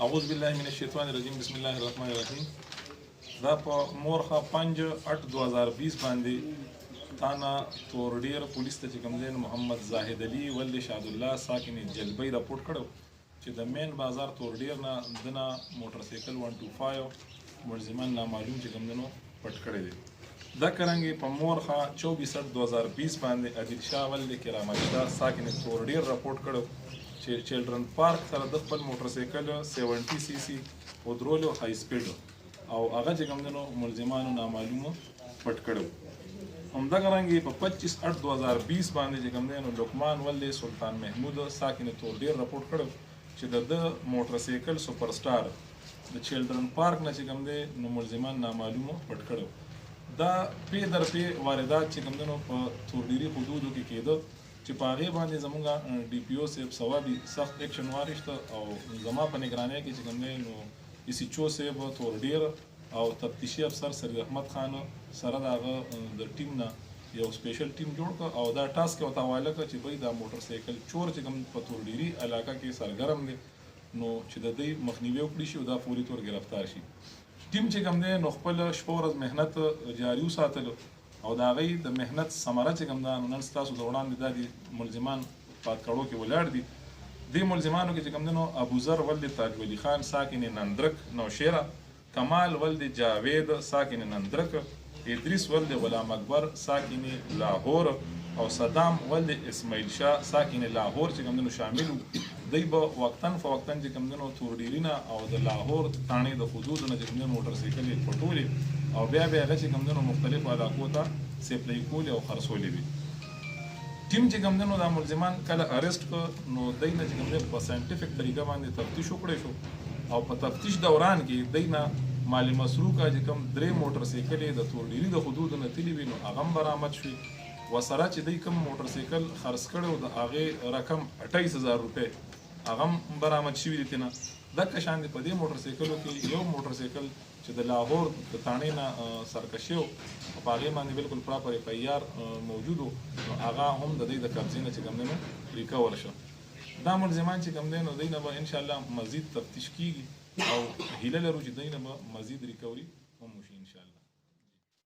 اعوذ بالله من الشیطان الرجیم بسم الله الرحمن الرحیم. دا په مورخه 5/8/2020 باندې تانا تورډیر پولیس ته چې کوم دی محمد زاهد علي ولد شاد الله ساکن جلبۍ راپورټ کړو چې د مین بازار تورډیر نه دنه موټر سایکل 125 ملزمان نامعلوم چې کوم دی پټ کړی دی. دا کرانګي په مورخه 24/8/2020 باندې عادل شاه ولد کرامت شاه ساکن تورډیر راپورټ کړو چې چلډرن پارک سره د خپل موټر سایکل 70 سی سی ودرولو های سپیډ او هغه چې کوم دنو ملزمانو نامعلومه پټ کړو. همدغه رنګ په 25/8/2020 باندې چې کوم دنو لقمان ولد سلطان محمود ساکن تورډیر راپورټ کړو چې د موټر سایکل سپر سٹار د چلډرن پارک نه چې کوم دی نو ملزمان نامعلومه پټ کړو. دا پی در پی واردات چې کوم دنو په تورډيري حدودو کې کېده چې په هغې باندې زموږ ډي پی او صاحب صوابي سخت اکشن واخیسته او زما په نگرانۍ کې چې کوم دی نو ایس ایچ او صاحب تورډیر او تفتیشي افسر سریر احمد خان سره د هغه د ټیم نه یو سپیشل ټیم جوړ کړ او دا ټاسک ورته حواله کړ چې بھائی دا موټر سایکل چور چې کوم په تورډيري علاقه کې سرګرم دی نو چې د دې مخنیوي وکړي شي او دا فوري طور گرفتار شي. ټیم چې کوم دی نو خپل شپه ورځ مهنت جاري وساتلو او دا غي د مهنت ثمره چې کوم دا نن تاسو د وړاندې د ملزمان پات کړو کې ولاړ دي. د ملزمانو کې چې کوم دنو ابو ذر ولد تاج ولی خان ساکن نندرک نوشیرا، کمال ولد جاوید ساکن نندرک، ادریس ولد غلام اکبر ساکن لاهور او صدام ولد اسماعیل شاه ساکن لاهور چې کوم دنو شامل دی. به وقتاً فوقتاً چې کوم دنو تورډيري او د لاهور تانې د حدود نه چې کوم دنو موټر سایکل پټولې او بیا هغه چې کوم دنو مختلفو علاقو ته سپلای کول او خرڅولې وي. ټیم چې کوم دنو د ملزمان کله اریسټ کړ نو دای نه چې کوم دنو په ساينټیفیک طریقه باندې تفتیش وکړي شو او په تفتیش دوران کې دای نه مالی مسروقه چې کوم درې موټر سایکل د تورډيري د حدود نه تللی وي نو هغه برآمد شي. وسره چې دای کوم موټر سایکل خرڅ کړو د هغه رقم 28000 روپے هغه برآمد شوی دي. نه دغه شان په دې موټر سایکلو کې یو موټر سایکل چې د لاهور د تانې نه سرکشي او په هغې باندې بالکل پراپر اف آی آر موجود و نو هغه هم د دې د قبضې نه چې کوم دی نو ریکور شو. دا ملزمان چې کوم دی نو دی نه به انشاءالله مزید تفتیش کیږي او هیله لرو چې دی نه به مزید ریکوري هم وشي انشاءالله.